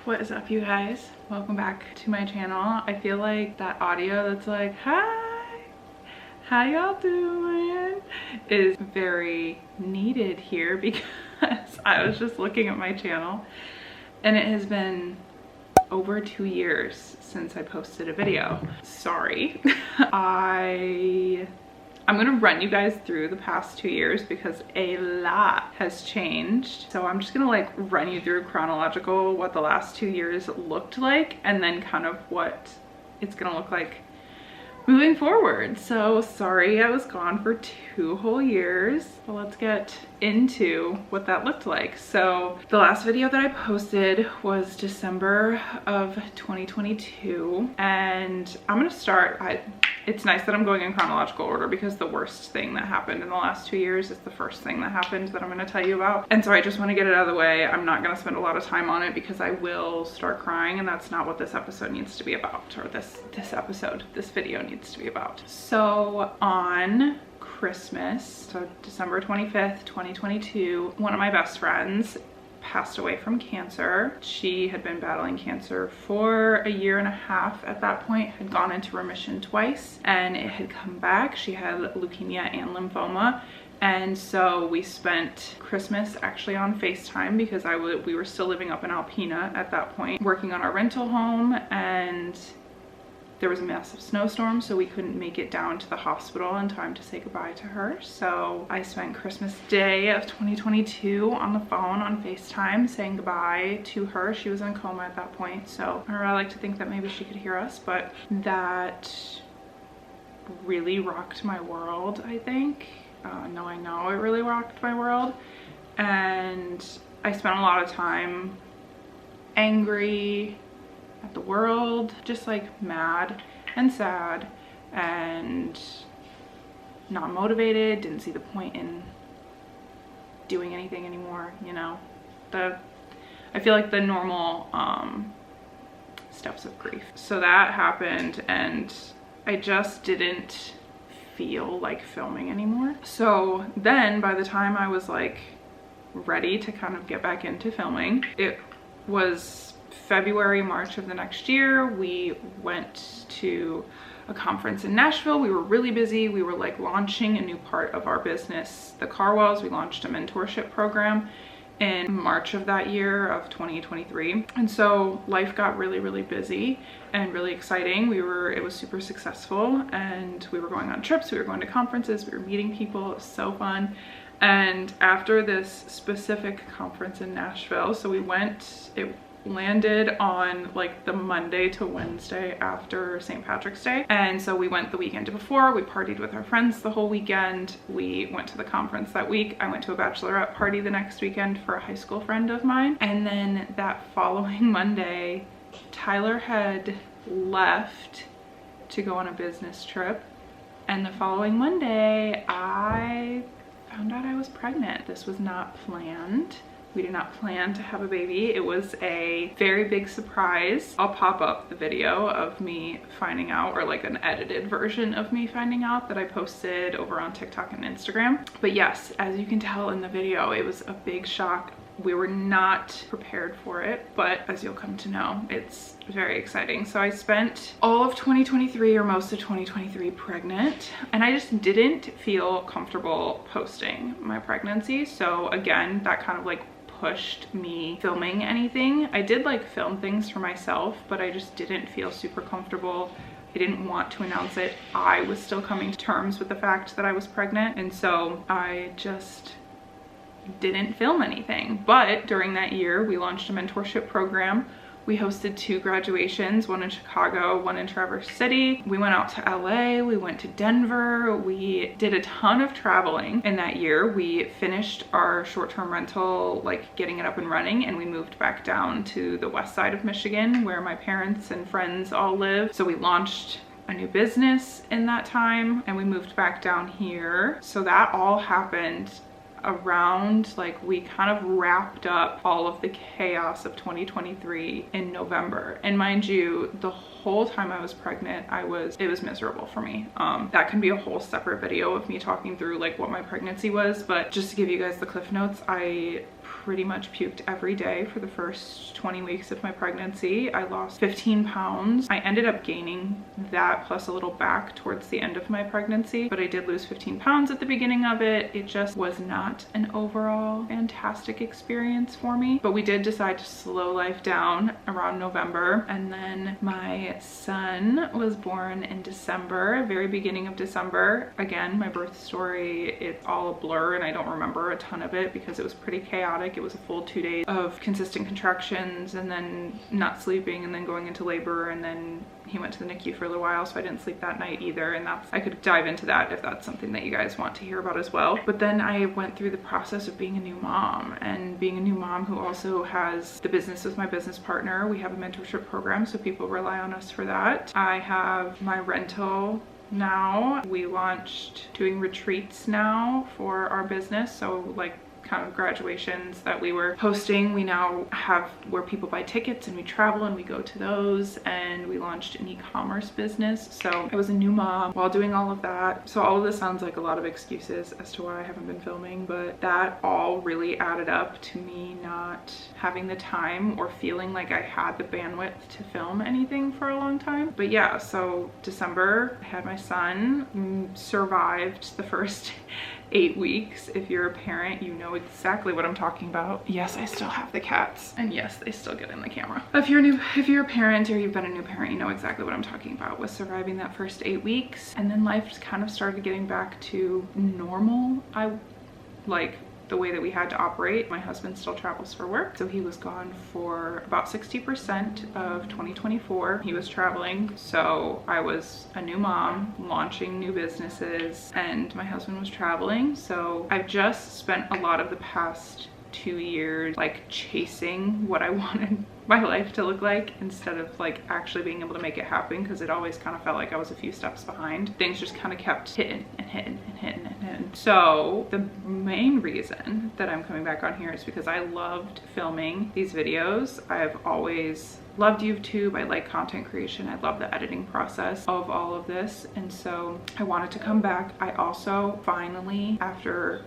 What is up, you guys? Welcome back to my channel. I feel like that audio that's like, hi, how y'all doing, is very needed here because I was just looking at my channel and it has been over 2 years since I posted a video. Sorry. I'm gonna run you guys through the past 2 years because a lot has changed. So I'm just gonna like run you through chronological what the last 2 years looked like and then kind of what it's gonna look like moving forward. So sorry I was gone for 2 whole years, but let's get into what that looked like. So the last video that I posted was December of 2022, and I'm gonna start, it's nice that I'm going in chronological order because the worst thing that happened in the last 2 years is the first thing that happened that I'm gonna tell you about. And so I just wanna get it out of the way. I'm not gonna spend a lot of time on it because I will start crying, and that's not what this episode needs to be about, or this video needs to be about. So on Christmas, so December 25th, 2022, one of my best friends passed away from cancer. She had been battling cancer for 1.5 years at that point, had gone into remission twice, and it had come back. She had leukemia and lymphoma. And so we spent Christmas actually on FaceTime because we were still living up in Alpena at that point, working on our rental home, and there was a massive snowstorm, so we couldn't make it down to the hospital in time to say goodbye to her. So I spent Christmas Day of 2022 on the phone on FaceTime saying goodbye to her. She was in a coma at that point, so I really like to think that maybe she could hear us, but that really rocked my world, I think. I know it really rocked my world, and I spent a lot of time angry at the world, just like mad and sad and not motivated, didn't see the point in doing anything anymore, you know. I feel like the normal steps of grief. So that happened, and I just didn't feel like filming anymore. So then by the time I was like ready to kind of get back into filming, it was February, March of the next year. We went to a conference in Nashville. We were really busy. We were like launching a new part of our business, the Carwells. We launched a mentorship program in March of that year of 2023. And so life got really, really busy and really exciting. It was super successful, and we were going on trips, we were going to conferences, we were meeting people. It was so fun. And after this specific conference in Nashville, so we went, it landed on like the Monday to Wednesday after St. Patrick's Day. And so we went the weekend before, we partied with our friends the whole weekend. We went to the conference that week. I went to a bachelorette party the next weekend for a high school friend of mine. And then that following Monday, Tyler had left to go on a business trip. And the following Monday, I found out I was pregnant. This was not planned. We did not plan to have a baby. It was a very big surprise. I'll pop up the video of me finding out, or like an edited version of me finding out, that I posted over on TikTok and Instagram. But yes, as you can tell in the video, it was a big shock. We were not prepared for it, but as you'll come to know, it's very exciting. So I spent all of 2023, or most of 2023, pregnant, and I just didn't feel comfortable posting my pregnancy. So again, that kind of like pushed me filming anything. I did like film things for myself, but I just didn't feel super comfortable. I didn't want to announce it. I was still coming to terms with the fact that I was pregnant, and so I just didn't film anything. But during that year, we launched a mentorship program. We hosted 2 graduations, one in Chicago, one in Traverse City. We went out to LA, we went to Denver. We did a ton of traveling in that year. We finished our short-term rental, like getting it up and running, and we moved back down to the west side of Michigan where my parents and friends all live. So we launched a new business in that time, and we moved back down here. So that all happened around, like, we kind of wrapped up all of the chaos of 2023 in November. And mind you, the whole time I was pregnant, it was miserable for me. That can be a whole separate video of me talking through like what my pregnancy was, but just to give you guys the cliff notes, I pretty much puked every day for the first 20 weeks of my pregnancy. I lost 15 pounds. I ended up gaining that plus a little back towards the end of my pregnancy, but I did lose 15 pounds at the beginning of it. It just was not an overall fantastic experience for me, but we did decide to slow life down around November. And then my son was born in December, very beginning of December. Again, my birth story, it's all a blur and I don't remember a ton of it because it was pretty chaotic. It was a full 2 days of consistent contractions and then not sleeping and then going into labor, and then he went to the NICU for a little while, so I didn't sleep that night either. And I could dive into that if that's something that you guys want to hear about as well. But then I went through the process of being a new mom, and being a new mom who also has the business with my business partner. We have a mentorship program, so people rely on us for that. I have my rental now. We launched doing retreats now for our business, so like kind of graduations that we were hosting, we now have where people buy tickets and we travel and we go to those, and we launched an e-commerce business. So I was a new mom while doing all of that. So all of this sounds like a lot of excuses as to why I haven't been filming, but that all really added up to me not having the time or feeling like I had the bandwidth to film anything for a long time. But yeah, so December, I had my son, survived the first 8 weeks. If you're a parent, you know exactly what I'm talking about. Yes, I still have the cats, and yes, they still get in the camera. If you're a parent or you've been a new parent, you know exactly what I'm talking about with surviving that first 8 weeks. And then life just kind of started getting back to normal. Like the way that we had to operate. My husband still travels for work, so he was gone for about 60% of 2024. He was traveling, so I was a new mom launching new businesses, and my husband was traveling. So I've just spent a lot of the past 2 years like chasing what I wanted my life to look like instead of like actually being able to make it happen, because it always kind of felt like I was a few steps behind. Things just kind of kept hitting and hitting and hitting and hitting. So the main reason that I'm coming back on here is because I loved filming these videos. I've always loved YouTube. I like content creation. I love the editing process of all of this, and so I wanted to come back. I also finally, after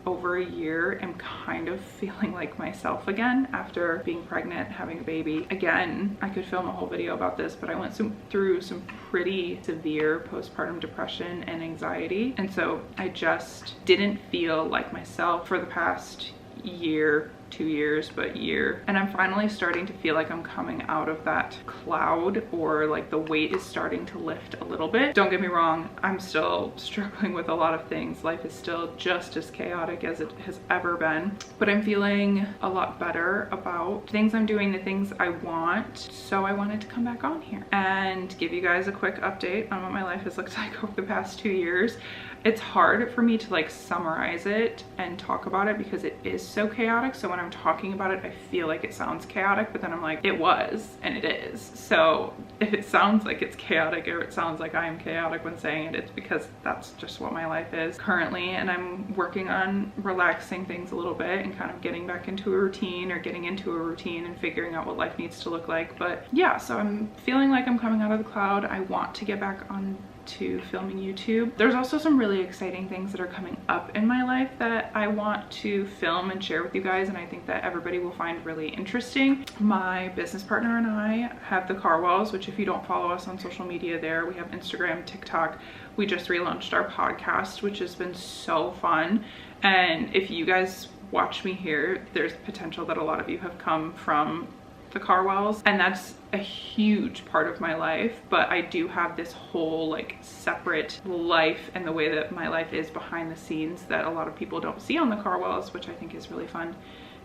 over a year, am kind of feeling like myself again after being pregnant, having a baby. Again, I could film a whole video about this, but I went through some pretty severe postpartum depression and anxiety, and so I just didn't feel like myself for the past year, 2 years, but year. And I'm finally starting to feel like I'm coming out of that cloud, or like the weight is starting to lift a little bit. Don't get me wrong, I'm still struggling with a lot of things. Life is still just as chaotic as it has ever been, but I'm feeling a lot better about things I'm doing, the things I want. So I wanted to come back on here and give you guys a quick update on what my life has looked like over the past 2 years. It's hard for me to like summarize it and talk about it because it is so chaotic. So when I'm talking about it, I feel like it sounds chaotic, but then I'm like, it was and it is. So if it sounds like it's chaotic, or it sounds like I am chaotic when saying it, it's because that's just what my life is currently. And I'm working on relaxing things a little bit and kind of getting back into a routine, or getting into a routine and figuring out what life needs to look like. But yeah, so I'm feeling like I'm coming out of the cloud. I want to get back on to filming YouTube. There's also some really exciting things that are coming up in my life that I want to film and share with you guys, and I think that everybody will find really interesting. My business partner and I have the Carwells, which if you don't follow us on social media there, we have Instagram, TikTok. We just relaunched our podcast, which has been so fun. And if you guys watch me here, there's potential that a lot of you have come from the Carwells, and that's a huge part of my life. But I do have this whole like separate life, and the way that my life is behind the scenes that a lot of people don't see on the Carwells, which I think is really fun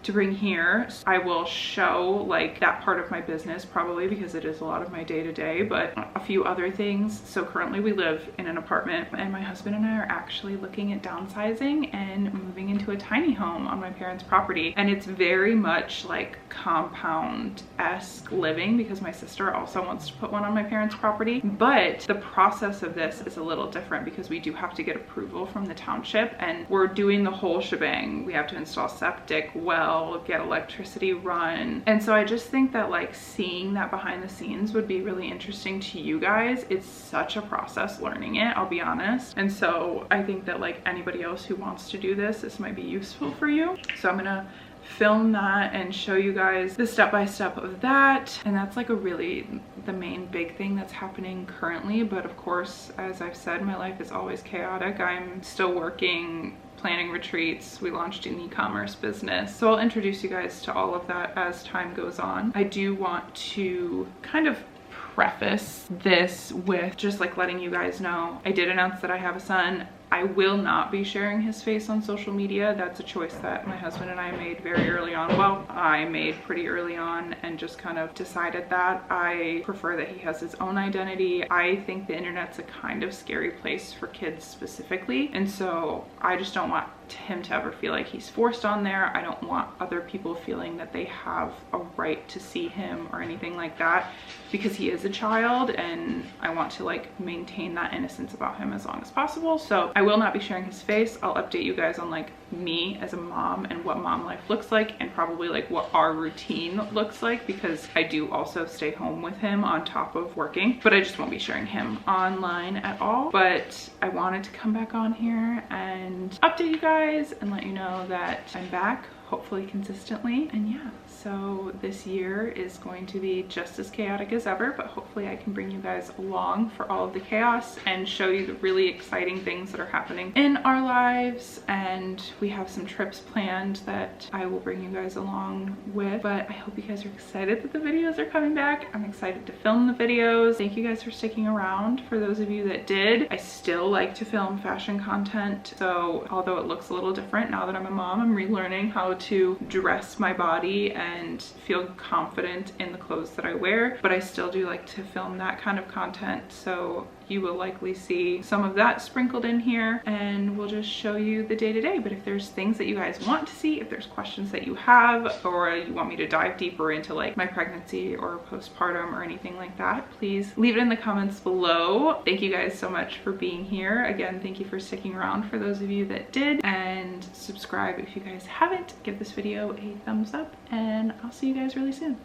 to bring here. I will show like that part of my business probably, because it is a lot of my day-to-day, but a few other things. So currently we live in an apartment, and my husband and I are actually looking at downsizing and moving into a tiny home on my parents' property. And it's very much like compound-esque living, because my sister also wants to put one on my parents' property. But the process of this is a little different because we do have to get approval from the township, and we're doing the whole shebang. We have to install septic, well, get electricity run. And so I just think that like seeing that behind the scenes would be really interesting to you guys. It's such a process learning it, I'll be honest. And so I think that like anybody else who wants to do this might be useful for you. So I'm gonna film that and show you guys the step-by-step of that. And that's like the main big thing that's happening currently. But of course, as I've said, my life is always chaotic. I'm still working, planning retreats. We launched an e-commerce business. So I'll introduce you guys to all of that as time goes on. I do want to kind of preface this with just like letting you guys know I did announce that I have a son. I will not be sharing his face on social media. That's a choice that my husband and I made very early on. Well, I made pretty early on and just kind of decided that I prefer that he has his own identity. I think the internet's a kind of scary place for kids specifically. And so I just don't want him to ever feel like he's forced on there. I don't want other people feeling that they have a right to see him or anything like that, because he is a child and I want to like maintain that innocence about him as long as possible. So I will not be sharing his face. I'll update you guys on like me as a mom and what mom life looks like, and probably like what our routine looks like, because I do also stay home with him on top of working, but I just won't be sharing him online at all. But I wanted to come back on here and update you guys and let you know that I'm back, hopefully consistently. And yeah, so this year is going to be just as chaotic as ever, but hopefully I can bring you guys along for all of the chaos and show you the really exciting things that are happening in our lives. And we have some trips planned that I will bring you guys along with. But I hope you guys are excited that the videos are coming back. I'm excited to film the videos. Thank you guys for sticking around. For those of you that did, I still like to film fashion content. So although it looks a little different now that I'm a mom, I'm relearning how to dress my body and feel confident in the clothes that I wear, but I still do like to film that kind of content. So you will likely see some of that sprinkled in here, and we'll just show you the day-to-day. But if there's things that you guys want to see, if there's questions that you have, or you want me to dive deeper into like my pregnancy or postpartum or anything like that, please leave it in the comments below. Thank you guys so much for being here. Again, thank you for sticking around for those of you that did, and subscribe if you guys haven't. Give this video a thumbs up, and I'll see you guys really soon.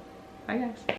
Bye guys.